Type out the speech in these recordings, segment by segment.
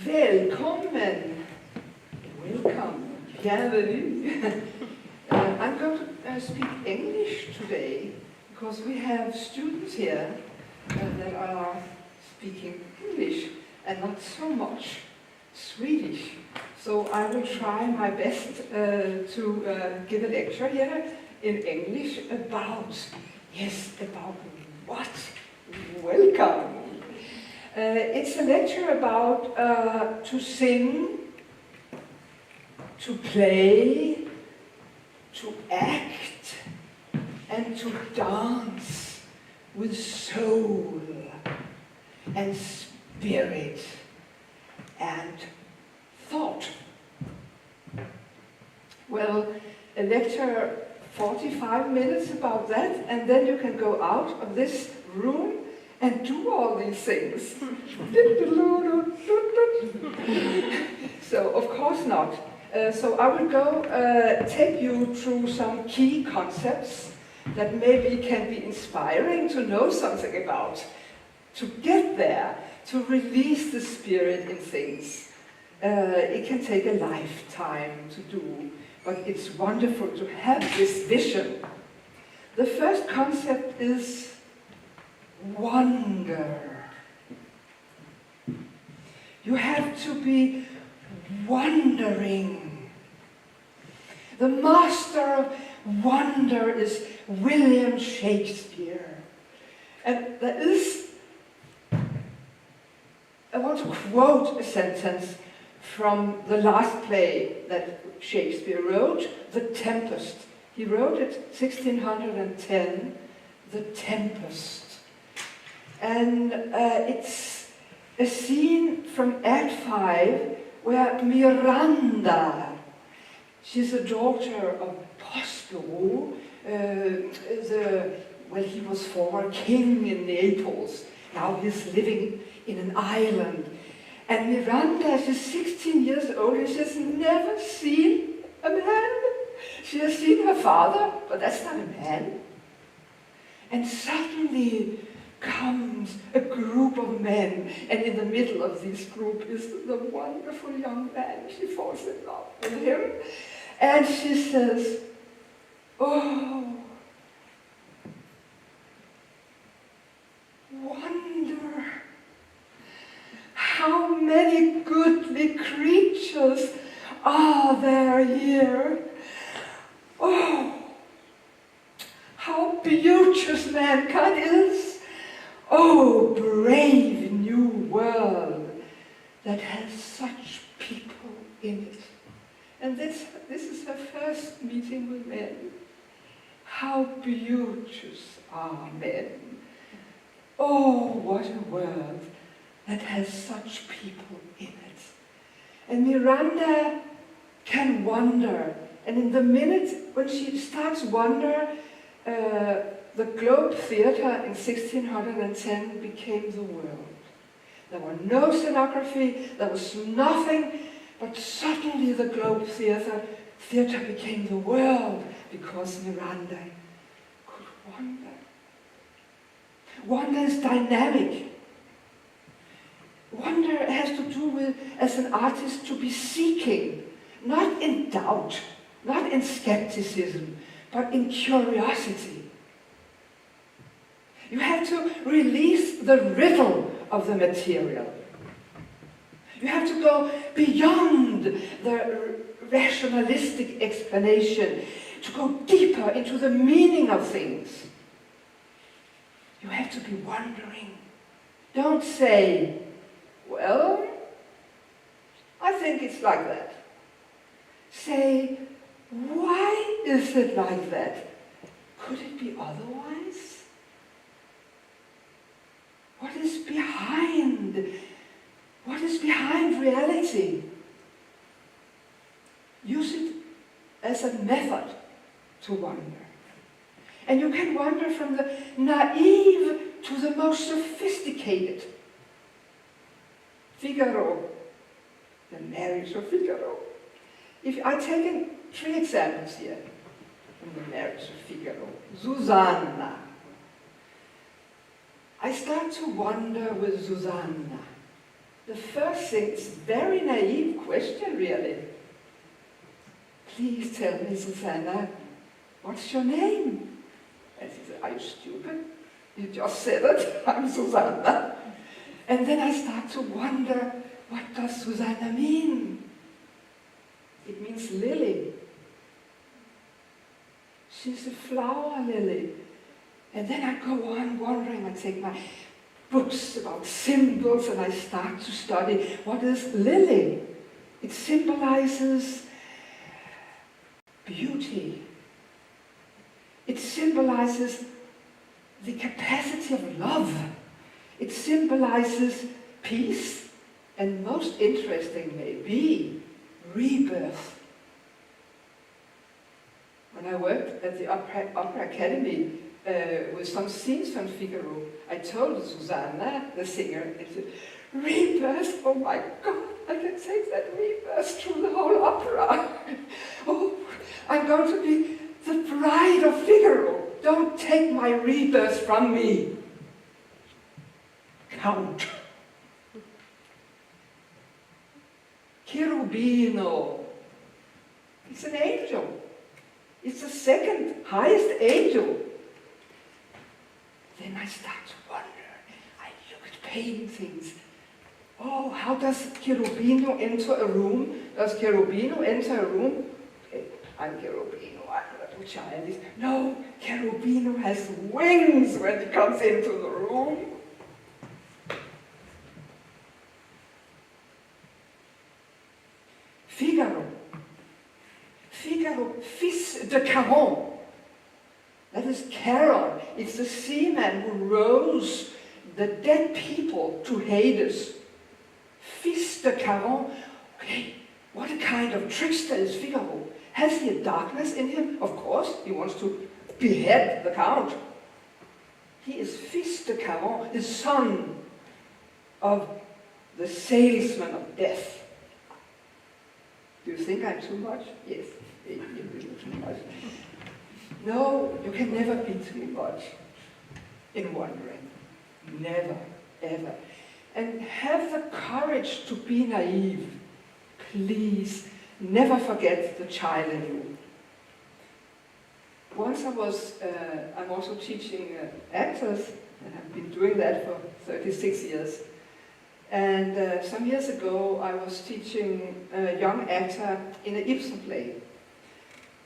Velkommen. Welcome. Bienvenue. I'm going to speak English today because we have students here that are speaking English and not so much Swedish. So I will try my best to give a lecture here in English about what? Welcome. It's a lecture about to sing, to play, to act, and to dance with soul and spirit and thought. Well, a lecture 45 minutes about that, and then you can go out of this room and do all these things. So, of course not. So I will go take you through some key concepts that maybe can be inspiring to know something about, to get there, to release the spirit in things. It can take a lifetime to do, but it's wonderful to have this vision. The first concept is wonder. You have to be wondering. The master of wonder is William Shakespeare. And there is, I want to quote a sentence from the last play that Shakespeare wrote, The Tempest. He wrote it 1610, The Tempest. And it's a scene from Act 5 where Miranda, she's a daughter of Prospero, he was former king in Naples. Now he's living in an island. And Miranda, she's 16 years old and she has never seen a man. She has seen her father, but that's not a man. And suddenly comes a group of men, and in the middle of this group is the wonderful young man. She falls in love with him, and she says, "Oh, wonder, how many goodly creatures are there here. Oh, how beauteous mankind is. Oh, brave new world that has such people in it." And this is her first meeting with men. How beauteous are men. Oh, what a world that has such people in it. And Miranda can wonder. And in the minute when she starts wonder, the Globe Theatre in 1610 became the world. There were no scenography, there was nothing, but suddenly the Globe Theatre became the world because Miranda could wonder. Wonder is dynamic. Wonder has to do with, as an artist, to be seeking, not in doubt, not in skepticism, but in curiosity. You have to release the riddle of the material. You have to go beyond the rationalistic explanation, to go deeper into the meaning of things. You have to be wondering. Don't say, "Well, I think it's like that." Say, "Why is it like that? Could it be otherwise? What is behind reality?" Use it as a method to wonder. And you can wander from the naive to the most sophisticated. Figaro, the marriage of Figaro. If I take 3 examples here from the marriage of Figaro. Susanna. I start to wonder with Susanna the first thing is a very naive question, really. Please tell me, Susanna, what's your name? And she said, are you stupid? You just said it, I'm Susanna. And then I start to wonder, what does Susanna mean? It means lily. She's a flower lily. And then I go on wondering, I take my books about symbols and I start to study what is lily. It symbolizes beauty. It symbolizes the capacity of love. It symbolizes peace, and most interesting maybe, rebirth. When I worked at the Opera Academy with some scenes from Figaro, I told Susanna, the singer, and she said, rebirth, oh my God, I can take that rebirth through the whole opera. Oh, I'm going to be the bride of Figaro. Don't take my rebirth from me. Count. Cherubino. It's an angel. It's the second highest angel. Then I start to wonder. I look at paintings. Oh, how does Cherubino enter a room? Does Cherubino enter a room? Okay, I'm Cherubino, I'm a little childish. No, Cherubino has wings when he comes into the room. Figaro. Figaro, fils de Charon. That is Charon. It's the seaman who rows the dead people to Hades. Fils de Charon. Okay, what a kind of trickster is Figaro. Has he a darkness in him? Of course, he wants to behead the count. He is fils de Charon, the son of the salesman of death. Do you think I'm too much? Yes, you're too much. No, you can never be too much in wondering. Never, ever. And have the courage to be naive. Please, never forget the child in you. Once I'm also teaching actors, and I've been doing that for 36 years. And some years ago, I was teaching a young actor in an Ibsen play.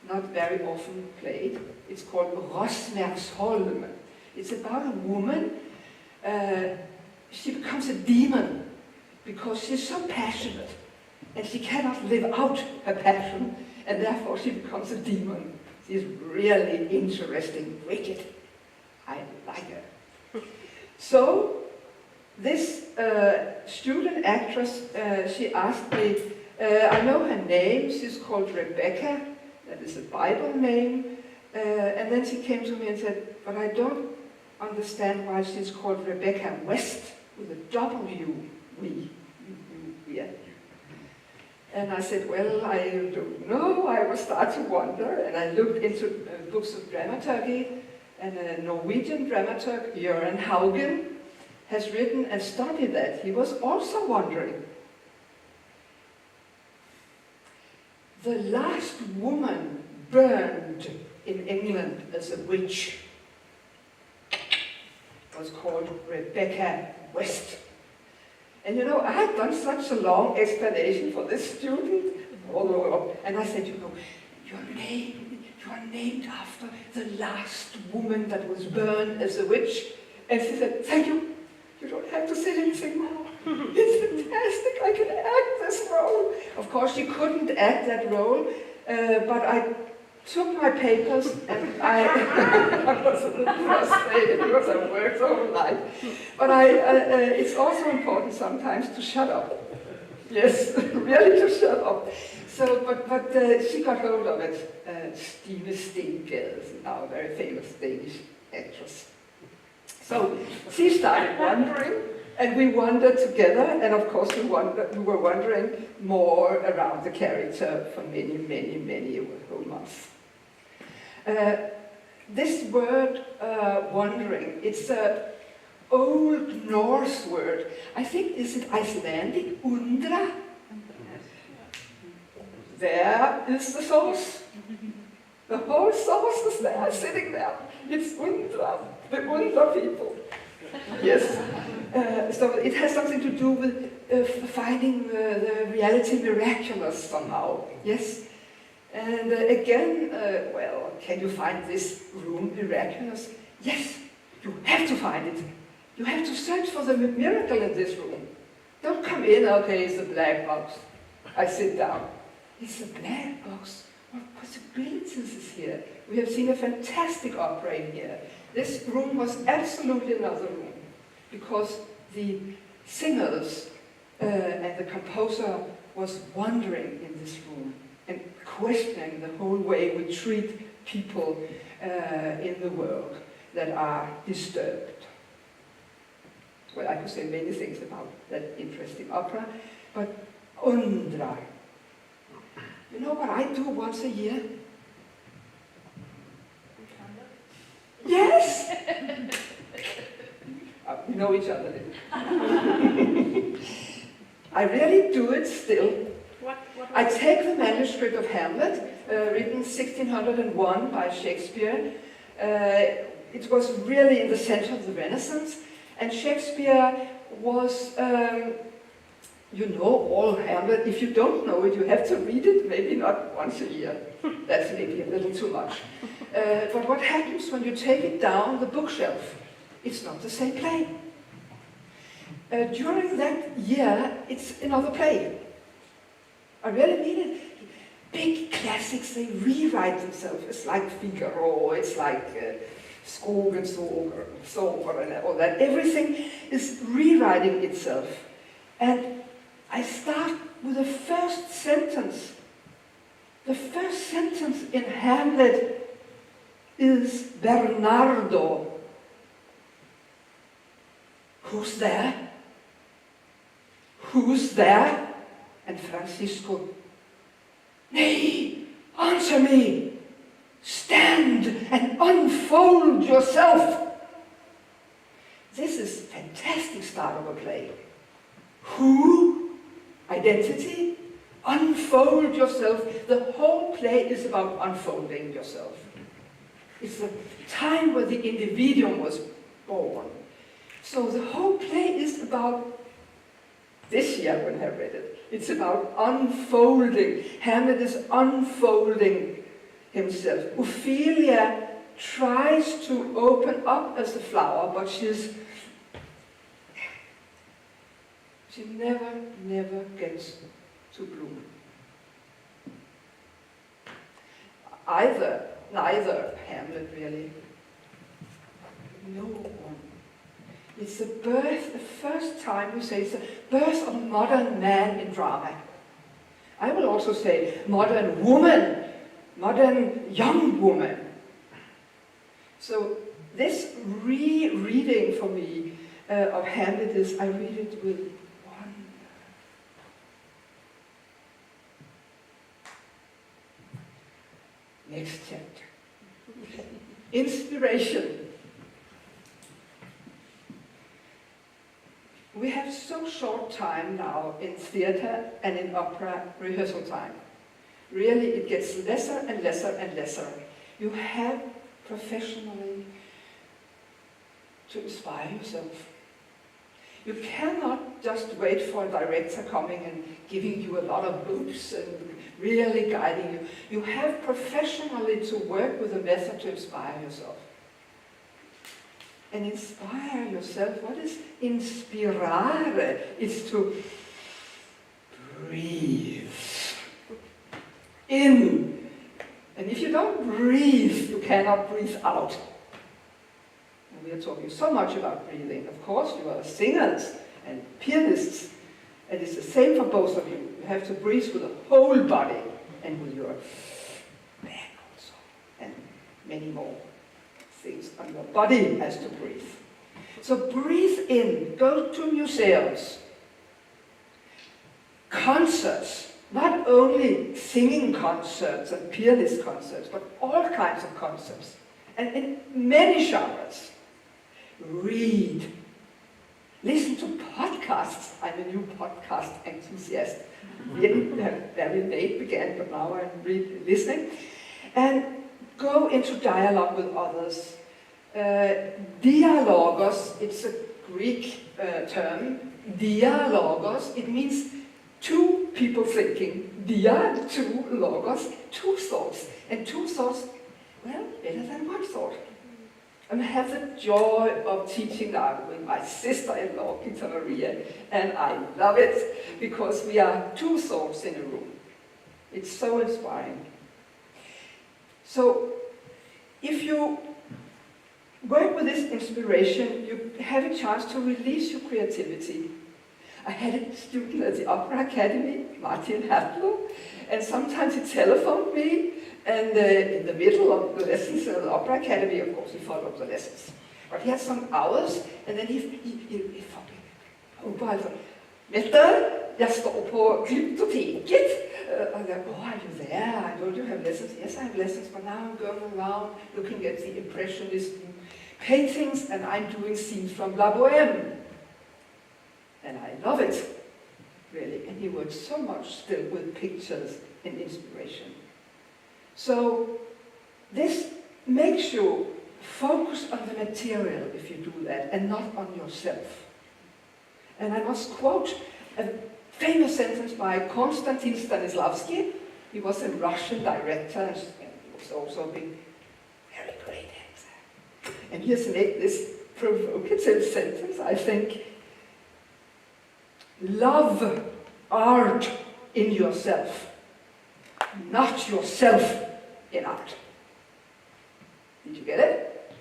Not very often played. It's called Rosmersholm. It's about a woman. She becomes a demon because she's so passionate and she cannot live out her passion, and therefore she becomes a demon. She's really interesting, wicked. I like her. So this student actress, she asked me, I know her name, she's called Rebecca. That is a Bible name. And then she came to me and said, but I don't understand why she's called Rebecca West with a W. Yeah. And I said, well, I don't know. I will start to wonder. And I looked into books of dramaturgy, and a Norwegian dramaturg, Jørgen Haugen, has written and studied that. He was also wondering. The last woman burned in England as a witch was called Rebecca West. And you know, I had done such a long explanation for this student, and I said, you know, you are named after the last woman that was burned as a witch. And she said, thank you, you don't have to say anything more. It's fantastic, I can act this role. Of course, she couldn't act that role, but I took my papers and I was a little frustrated because I worked overnight. But it's also important sometimes to shut up. Yes, really to shut up. So, but she got hold of it. Stine Stengade is now a very famous Danish actress. So she started wondering, and we wondered together, and of course we were wondering more around the character for many whole months. This word, wondering, it's old Norse word. I think, is it Icelandic? Undra? There is the source. The whole source is there, sitting there. It's Undra, the Undra people. Yes. So it has something to do with finding the reality miraculous somehow. Yes. And again, well, can you find this room miraculous? Yes, you have to find it. You have to search for the miracle in this room. Don't come in, okay, it's a black box. I sit down. It's a black box. What possibilities is here? We have seen a fantastic opera in here. This room was absolutely another room because the singers and the composer was wandering in this room and questioning the whole way we treat people in the world that are disturbed. Well, I could say many things about that interesting opera, but Undra. You know what I do once a year? Yes! We know each other. I really do it still. What I take the manuscript of Hamlet, written 1601 by Shakespeare. It was really in the center of the Renaissance, and Shakespeare was, you know all Hamlet. If you don't know it, you have to read it, maybe not once a year. That's maybe a little too much. But what happens when you take it down the bookshelf? It's not the same play. During that year, it's another play. I really mean it. Big classics, they rewrite themselves. It's like Figaro, it's like Skog and Sober and all that. Everything is rewriting itself. And I start with the first sentence. The first sentence in Hamlet is Bernardo. Who's there? Who's there? And Francisco, nay, answer me. Stand and unfold yourself. This is a fantastic start of a play. Who? Identity? Unfold yourself. The whole play is about unfolding yourself. It's the time where the individuum was born. So the whole play is about, this year when I read it, it's about unfolding. Hamlet is unfolding himself. Ophelia tries to open up as a flower, but she never gets to bloom. Neither Hamlet really. No one. It's the birth, the first time we say it's the birth of modern man in drama. I will also say modern woman, modern young woman. So this rereading for me of Hamlet is, I read it with wonder. Next chapter. Inspiration. We have so short time now in theater and in opera rehearsal time. Really, it gets lesser and lesser and lesser. You have professionally to inspire yourself. You cannot just wait for a director coming and giving you a lot of books and really guiding you. You have professionally to work with a method to inspire yourself. And inspire yourself. What is inspirare? It's to breathe in. And if you don't breathe, you cannot breathe out. And we are talking so much about breathing. Of course, you are singers and pianists, and it's the same for both of you. You have to breathe with the whole body and with your back also, and many more things on your body has to breathe. So breathe in, go to museums, concerts, not only singing concerts and pianist concerts, but all kinds of concerts, and in many genres. Read, listen to podcasts. I'm a new podcast enthusiast. Very late began, but now I'm really listening. And go into dialogue with others. Dialogos, it's a Greek term. Dialogos, it means two people thinking. Dia, two, logos, two thoughts. And two thoughts, well, better than one thought. And I have the joy of teaching now with my sister-in-law, Gita Maria, and I love it because we are two thoughts in a room. It's so inspiring. So, if you work with this inspiration, you have a chance to release your creativity. I had a student at the Opera Academy, Martin Hatlo, and sometimes he telephoned me, and in the middle of the lessons at the Opera Academy, of course, he followed the lessons. But he had some hours, and then he phoned me. Oh, Mette, jeg står på glyptoteket. And I go, oh, are you there? I told you have lessons. Yes, I have lessons, but now I'm going around looking at the Impressionist paintings, and I'm doing scenes from La Bohème. And I love it, really. And he works so much still with pictures and inspiration. So this makes you focus on the material if you do that, and not on yourself. And I must quote a famous sentence by Constantine Stanislavski. He was a Russian director, and he was also a big, very great actor. And he has made this provocative sentence, I think. Love art in yourself, not yourself in art. Did you get it?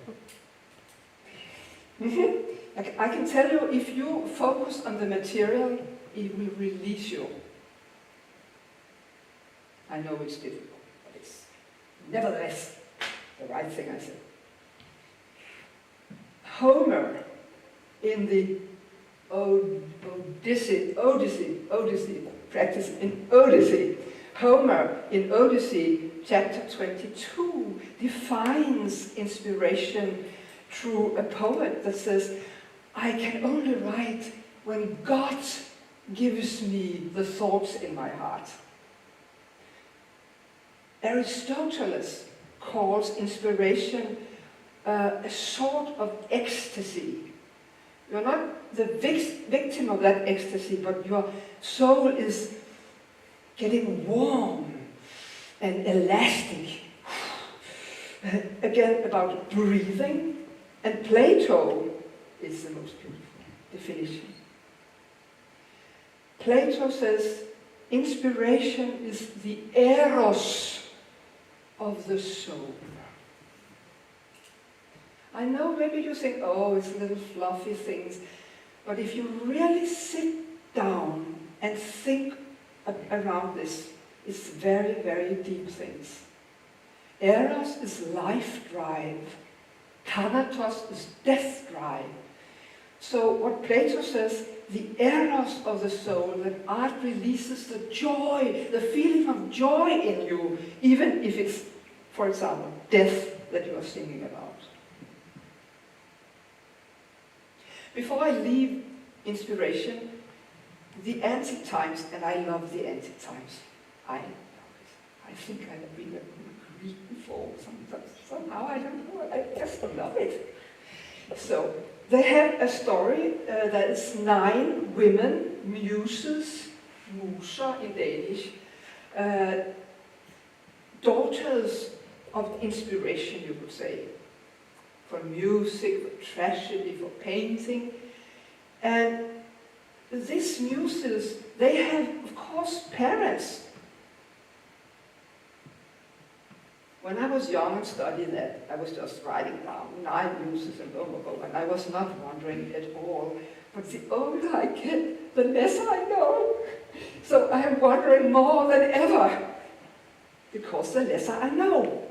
Mm-hmm. I can tell you, if you focus on the material, it will release you. I know it's difficult, but it's nevertheless the right thing I said. Homer in the Odyssey, practice in Odyssey. Homer in Odyssey, chapter 22, defines inspiration through a poet that says, I can only write when God gives me the thoughts in my heart. Aristotle calls inspiration a sort of ecstasy. You're not the victim of that ecstasy, but your soul is getting warm and elastic. Again, about breathing, and Plato is the most beautiful definition. Plato says, inspiration is the eros of the soul. I know maybe you think, oh, it's little fluffy things, but if you really sit down and think around this, it's very, very deep things. Eros is life drive. Thanatos is death drive. So what Plato says, the eros of the soul, that art releases the joy, the feeling of joy in you, even if it's, for example, death that you are singing about. Before I leave inspiration, the antique times, and I love the antique times. I love it. I think I've been a Greek before, somehow, I don't know, I just love it. So, they have a story that is 9 women, muses, muser in Danish, daughters of inspiration, you could say. For music, for tragedy, for painting. And these muses, they have, of course, parents. When I was young and studying that, I was just writing down 9 muses and and I was not wondering at all. But the older I get, the less I know. So I am wondering more than ever, because the less I know.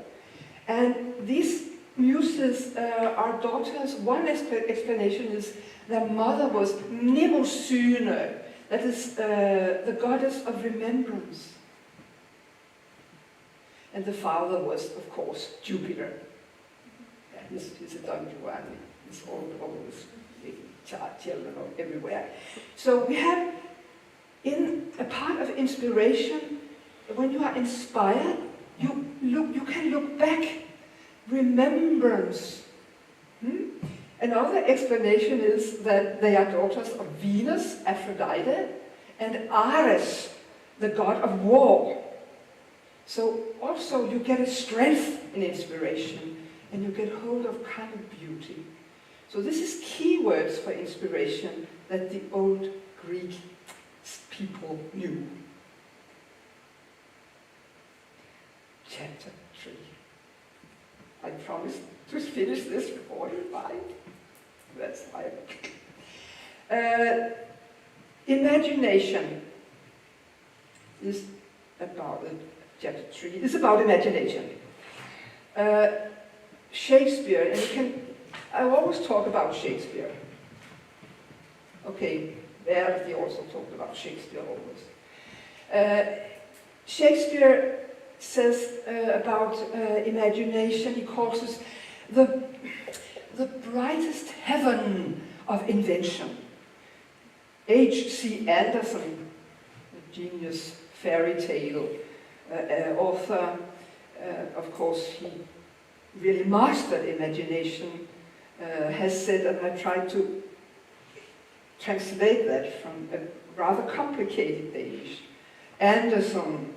And these muses are daughters. One explanation is their mother was Mnemosyne, that is the goddess of remembrance. And the father was, of course, Jupiter. Yeah, he's a Don Giovanni. He's always children everywhere. So we have in a part of inspiration, when you are inspired, you can look back, remembrance. Another explanation is that they are daughters of Venus, Aphrodite, and Ares, the god of war. So also you get a strength in inspiration, and you get hold of kind of beauty. So this is keywords for inspiration that the old Greek people knew. Chapter 3. I promised to finish this before you buy. That's why. Imagination is about chapter 3 is about imagination. Shakespeare, and I always talk about Shakespeare. Okay, Verdi also talked about Shakespeare always. Shakespeare says about imagination, he calls it the brightest heaven of invention. H.C. Andersen, a genius fairy tale author, of course he really mastered imagination, has said, and I tried to translate that from a rather complicated Danish. Andersen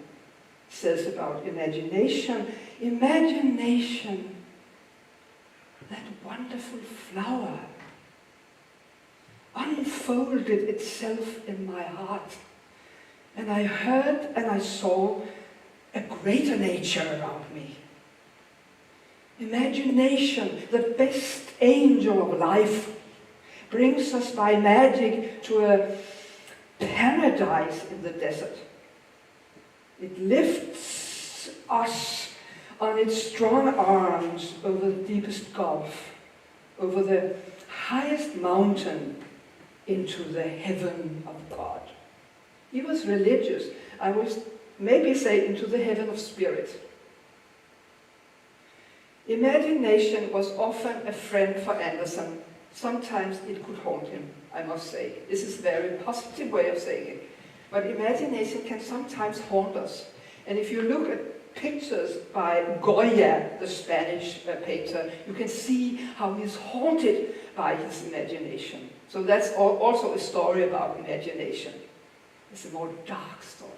says about imagination, imagination, that wonderful flower, unfolded itself in my heart, and I heard and I saw a greater nature around me. Imagination, the best angel of life, brings us by magic to a paradise in the desert. It lifts us on its strong arms over the deepest gulf, over the highest mountain, into the heaven of God. He was religious. I would maybe say into the heaven of spirit. Imagination was often a friend for Andersen. Sometimes it could haunt him, I must say. This is a very positive way of saying it. But imagination can sometimes haunt us. And if you look at pictures by Goya, the Spanish painter, you can see how he's haunted by his imagination. So that's also a story about imagination. It's a more dark story.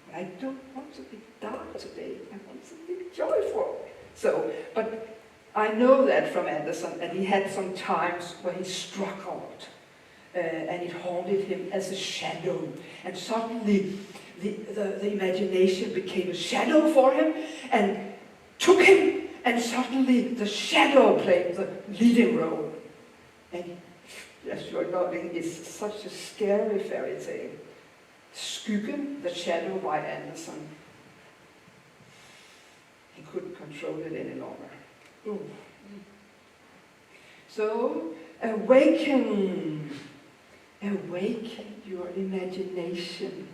But I don't want to be dark today. I want to be joyful. So, but I know that from Andersen, and he had some times where he struggled, and it haunted him as a shadow. And suddenly, the imagination became a shadow for him, and took him, and suddenly the shadow played the leading role. And yes, you're nodding, it's such a scary fairy tale. Skyggen, the shadow by Andersen. He couldn't control it any longer. Ooh. So, awaken your imagination,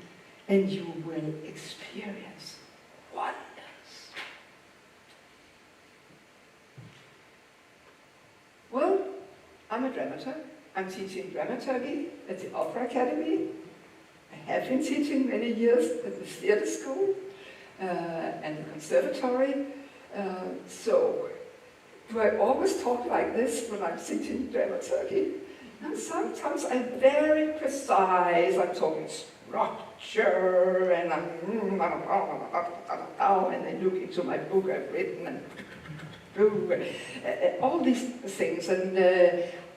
and you will experience wonders. Well, I'm a dramaturg. I'm teaching dramaturgy at the Opera Academy. I have been teaching many years at the theatre school and the conservatory. So, do I always talk like this when I'm teaching dramaturgy? And sometimes I'm very precise. I'm talking structure, and and I look into my book I've written, and all these things. And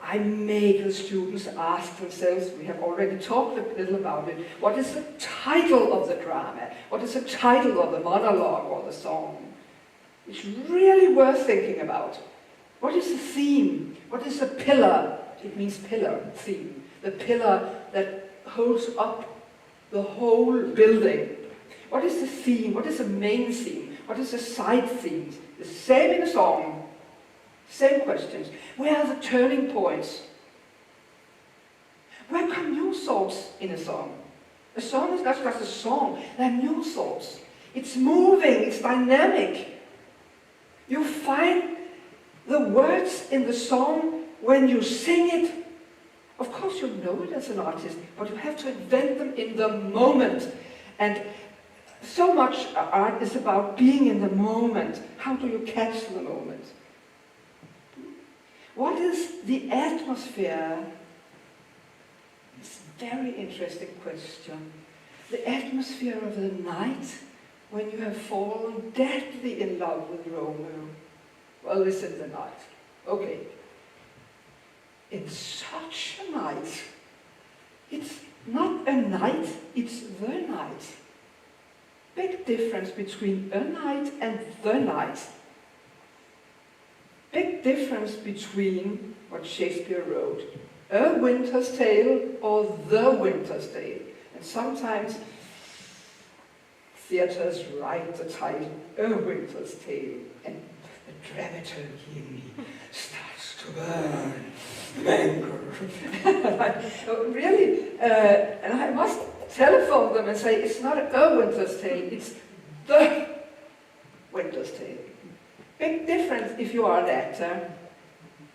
I make the students ask themselves, we have already talked a little about it, what is the title of the drama? What is the title of the monologue or the song? It's really worth thinking about. What is the theme? What is the pillar? It means pillar, theme. The pillar that holds up the whole building. What is the theme? What is the main theme? What is the side themes? The same in a song. Same questions. Where are the turning points? Where come new thoughts in a song? A song is not just a song. There are new thoughts. It's moving. It's dynamic. You find the words in the song when you sing it, course you know it as an artist, but you have to invent them in the moment. And so much art is about being in the moment. How do you catch the moment? What is the atmosphere? It's a very interesting question. The atmosphere of the night when you have fallen deadly in love with Romeo. Well, this is the night. Okay. In such a night, it's not a night, it's the night. Big difference between a night and the night. Big difference between what Shakespeare wrote, A Winter's Tale or The Winter's Tale. And sometimes theatres write the title, A Winter's Tale, and the dramaturgy in me starts to burn. Anger. Really, and I must telephone them and say, it's not A Winter's Tale, it's The Winter's Tale. Big difference if you are an actor,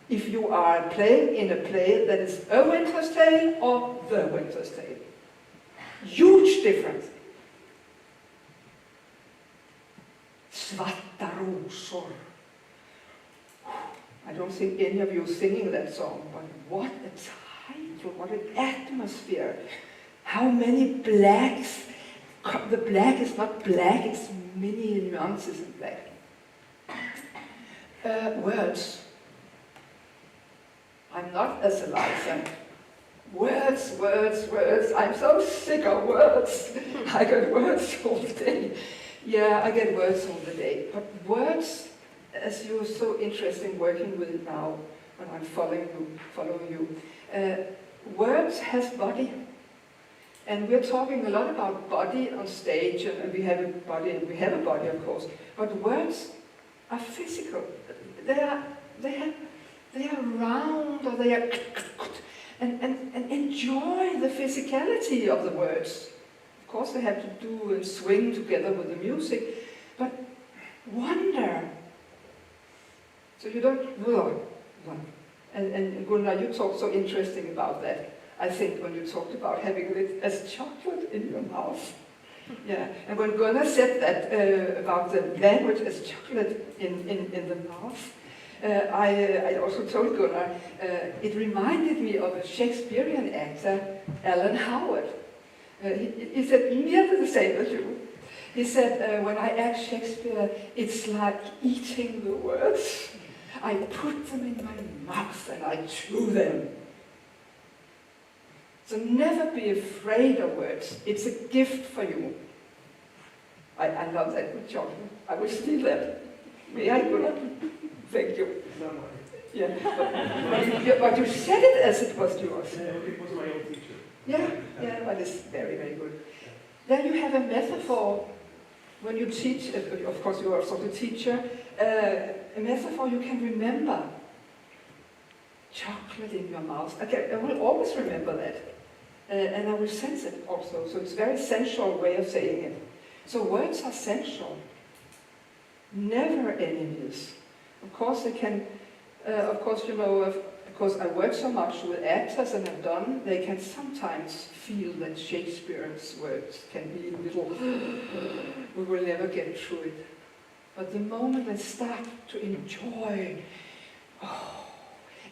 if you are playing in a play that is A Winter's Tale or The Winter's Tale. Huge difference. Svarta rosor. I don't think any of you are singing that song, but what a title, what an atmosphere. How many blacks. The black is not black, it's many nuances in black. Words. I'm not as Eliza. Words, words, words. I'm so sick of words. I get words all the day. Yeah, I get words all the day. But words, as you're so interested in working with it now, when I'm following you, words has body. And we're talking a lot about body on stage, and we have a body, of course. But words are physical. They are round, or they are, and enjoy the physicality of the words. Of course, they have to do and swing together with the music, but wonder. So you don't, and Gunnar, you talked so interesting about that. I think when you talked about having it as chocolate in your mouth. Yeah, and when Gunnar said that about the language as chocolate in the mouth, I also told Gunnar, it reminded me of a Shakespearean actor, Alan Howard. He said nearly the same as you. He said, when I act Shakespeare, it's like eating the words. I put them in my mouth and I chew them. So never be afraid of words. It's a gift for you. I love that with chocolate. I will steal that. May I, Gunnar? Thank you. No. Yeah, but you said it as it was yours. It was my own teacher. Yeah, but it's very, very good. Then you have a metaphor when you teach, of course you are also a teacher, a metaphor you can remember. Chocolate in your mouth. Okay, I will always remember that. And I will sense it also. So it's a very sensual way of saying it. So words are sensual. Never enemies. Of course they can, because I work so much with actors and have done, they can sometimes feel that Shakespeare's words can be a little, we will never get through it. But the moment they start to enjoy,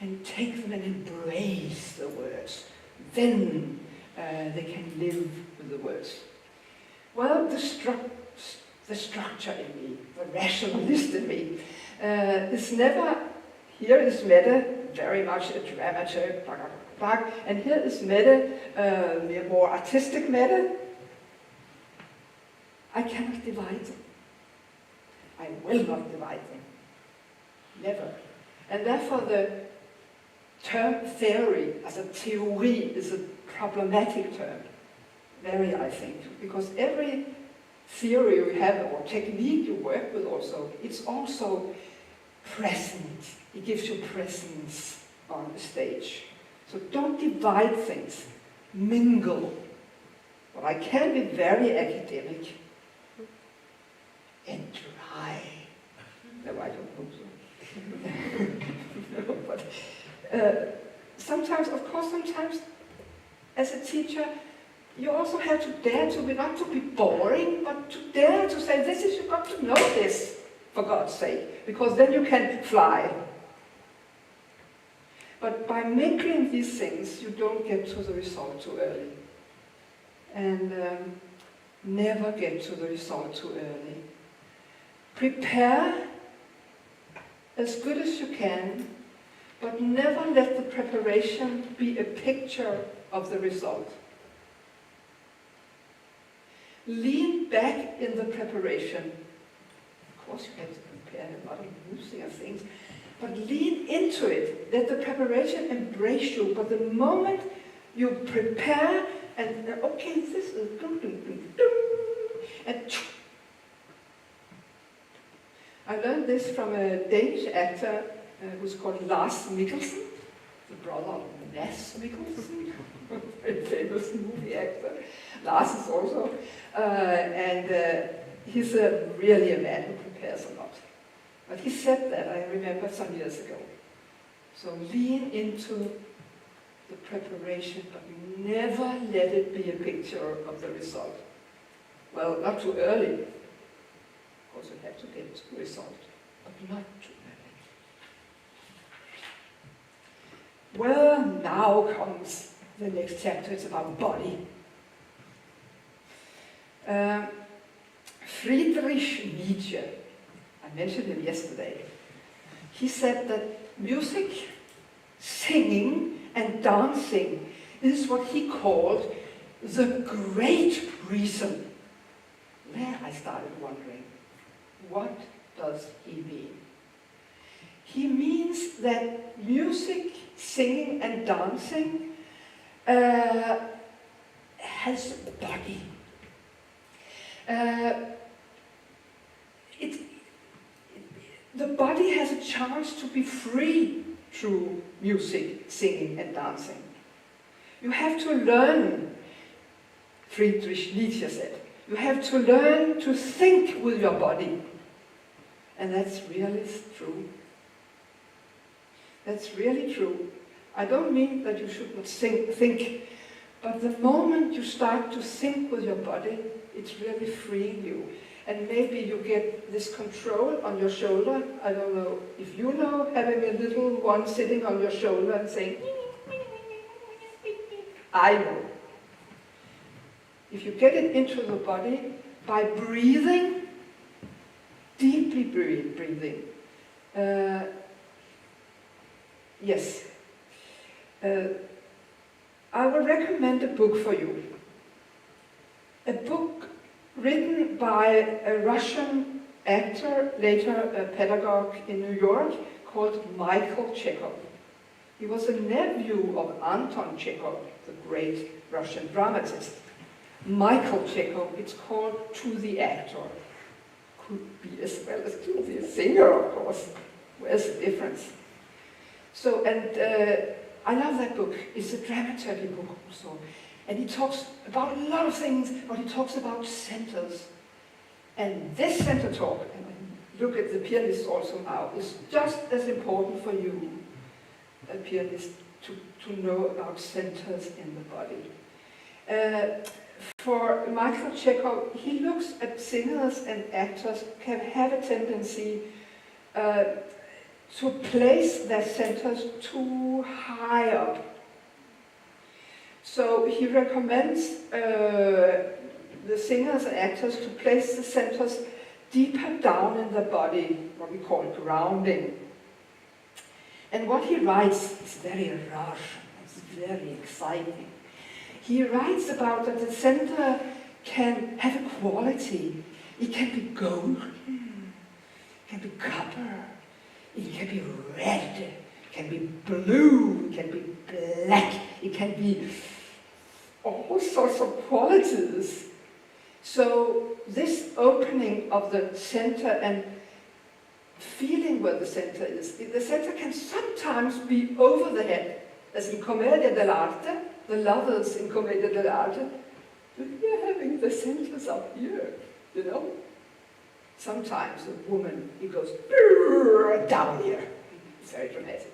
and take them and embrace the words, then they can live with the words. Well, the structure in me, the rationalist in me, is never, here is Mette, very much a dramaturg, and here is Mette, the more artistic Mette. I cannot divide them. I will not divide them. Never. And therefore the term theory, as a theory, is a problematic term. Very, I think, because every theory you have, or technique you work with also, it's also present. It gives you presence on the stage. So don't divide things. Mingle. But I can be very academic and dry. No, I don't hope so. No, but sometimes, of course, sometimes as a teacher, you also have to dare to be, not to be boring, but to dare to say, this is, you've got to know this, for God's sake, because then you can fly. But by mingling these things, you don't get to the result too early. And never get to the result too early. Prepare as good as you can, but never let the preparation be a picture of the result. Lean back in the preparation. Of course you have to prepare a lot of music and things, but lean into it. Let the preparation embrace you. But the moment you prepare and, okay, this is, and I learned this from a Danish actor who's called Lars Mikkelsen, the brother of Mads Mikkelsen, a famous movie actor. Lars is also, and he's really a man who prepares a lot. But he said that, I remember, some years ago. So lean into the preparation, but never let it be a picture of the result. Well, not too early. Of course, you have to get to the result, but not too early. Well, now comes the next chapter. It's about body. Friedrich Nietzsche, I mentioned him yesterday. He said that music, singing, and dancing is what he called the great reason. There I started wondering, what does he mean? He means that music, singing, and dancing has a body. The body has a chance to be free through music, singing, and dancing. You have to learn, Friedrich Nietzsche said, you have to learn to think with your body. And that's really true. That's really true. I don't mean that you should not think, but the moment you start to think with your body, it's really freeing you. And maybe you get this control on your shoulder. I don't know if you know, having a little one sitting on your shoulder and saying, I know. If you get it into the body by breathing, deeply breathing. Yes. I will recommend a book for you. A book written by a Russian actor, later a pedagogue in New York, called Michael Chekhov. He was a nephew of Anton Chekhov, the great Russian dramatist. Michael Chekhov, it's called To the Actor. Could be as well as To the Singer, of course. Where's the difference? So, and I love that book. It's a dramaturgy book also. And he talks about a lot of things, but he talks about centers. And this center talk, and look at the pianist also now, is just as important for you, a pianist, to know about centers in the body. For Michael Chekhov, he looks at singers and actors can have a tendency to place their centers too high up. So he recommends the singers and actors to place the centers deeper down in the body, what we call grounding. And what he writes is very Russian, it's very exciting. He writes about that the center can have a quality. It can be gold, it can be copper, it can be red, it can be blue, it can be black, it can be all sorts of qualities. So this opening of the center and feeling where the center is, the center can sometimes be over the head, as in Commedia dell'arte, the lovers in Commedia dell'arte, they're having the centers up here, you know. Sometimes a woman, it goes down here. It's very dramatic.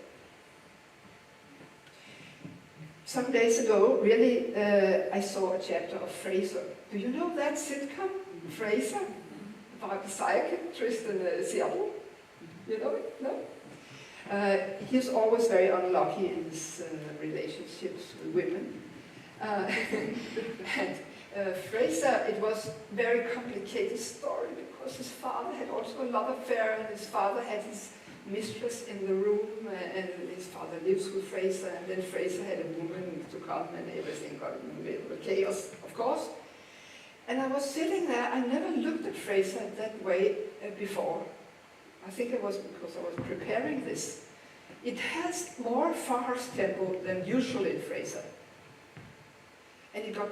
some days ago, really, I saw a chapter of Fraser. Do you know that sitcom, Fraser? About the psychiatrist in Seattle? You know it? No? He's always very unlucky in his relationships with women. And Fraser, it was a very complicated story because his father had also a love affair, and his father had his mistress in the room, and his father lives with Fraser, and then Fraser had a woman to come, and everything got in the middle of chaos, of course. And I was sitting there, I never looked at Fraser that way before. I think it was because I was preparing this. It has more fast tempo than usual in Fraser. And it got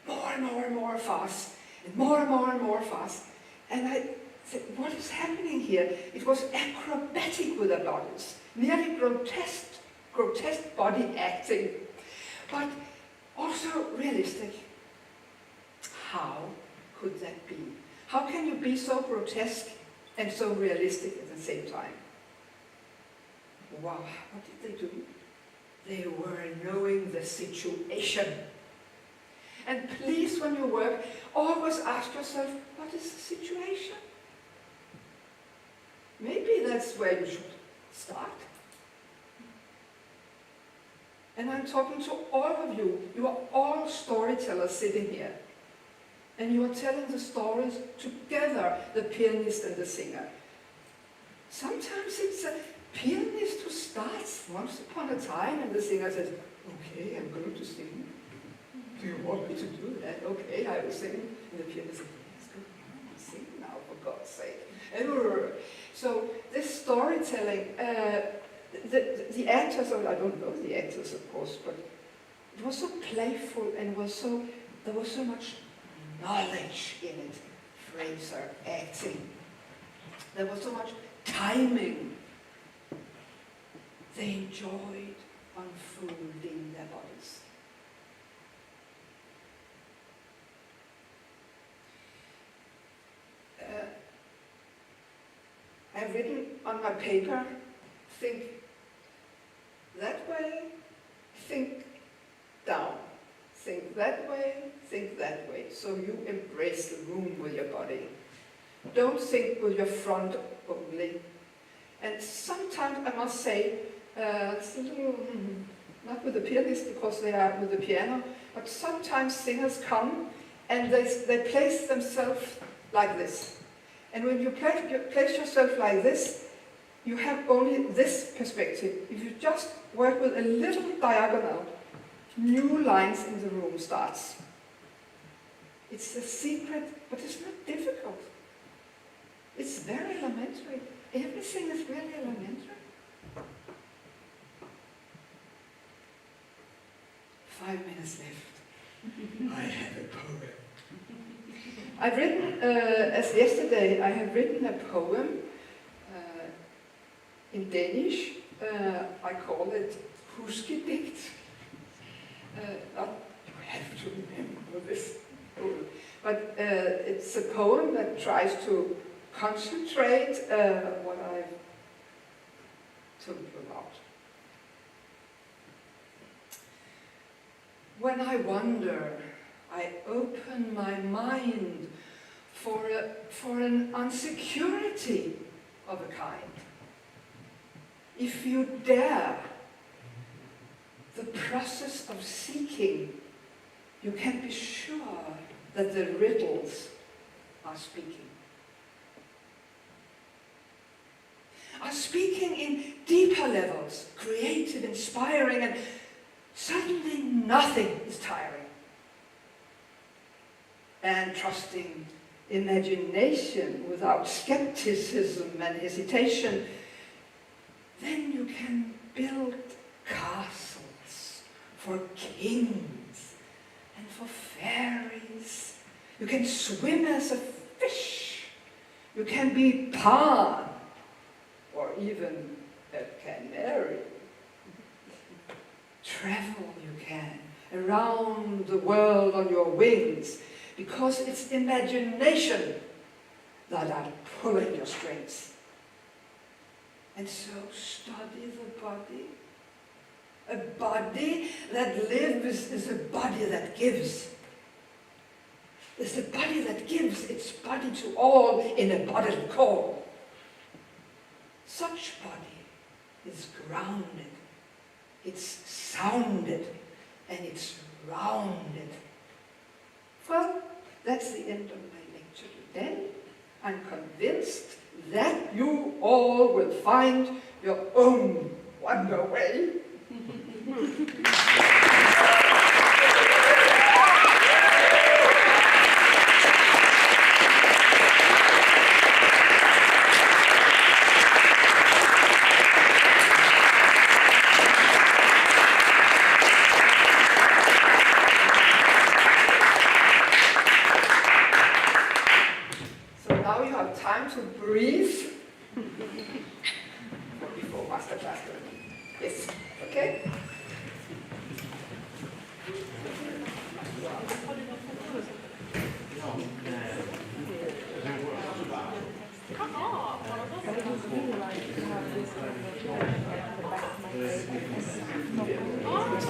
more and more and more fast, and more and more and more fast. And I said, what is happening here? It was acrobatic with the bodies, nearly grotesque body acting, but also realistic. How could that be? How can you be so grotesque and so realistic at the same time? Wow, what did they do? They were knowing the situation. And please, when you work, always ask yourself, what is the situation? Maybe that's where you should start. And I'm talking to all of you. You are all storytellers sitting here. And you are telling the stories together, the pianist and the singer. Sometimes it's a pianist who starts once upon a time, and the singer says, okay, I'm going to sing. Do you want me to do that? Okay, I will sing. And the pianist says, yes, go on, sing now, for God's sake. So this storytelling, the actors, I don't know the actors, of course, but it was so playful, and there was so much knowledge in it. Fraser acting. There was so much timing. They enjoyed unfolding their bodies. I've written on my paper, think that way, think down. Think that way, think that way. So you embrace the room with your body. Don't think with your front only. And sometimes, I must say, it's a little, not with the pianist because they are with the piano, but sometimes singers come and they place themselves like this. And when you place yourself like this, you have only this perspective. If you just work with a little diagonal, new lines in the room starts. It's a secret, but it's not difficult. It's very elementary. Everything is really elementary. 5 minutes left. I have a poem. I've written, as yesterday, I have written a poem in Danish. I call it Huskedikt. You have to remember this poem. But it's a poem that tries to concentrate what I've told you about. When I wander, I open my mind for an insecurity of a kind. If you dare the process of seeking, you can be sure that the riddles are speaking. Are speaking in deeper levels, creative, inspiring, and suddenly nothing is tiring. And trusting imagination without skepticism and hesitation, then you can build castles for kings and for fairies. You can swim as a fish. You can be Pan or even a canary. Travel you can around the world on your wings, because it's imagination that are pulling your strings. And so study the body, A body that lives is a body that gives. It's a body that gives its body to all in a bodily call. Such body is grounded, it's sounded, and it's rounded. Well, that's the end of my lecture today. I'm convinced that you all will find your own wonder way. Time to breathe before master class. Yes, okay? Oh,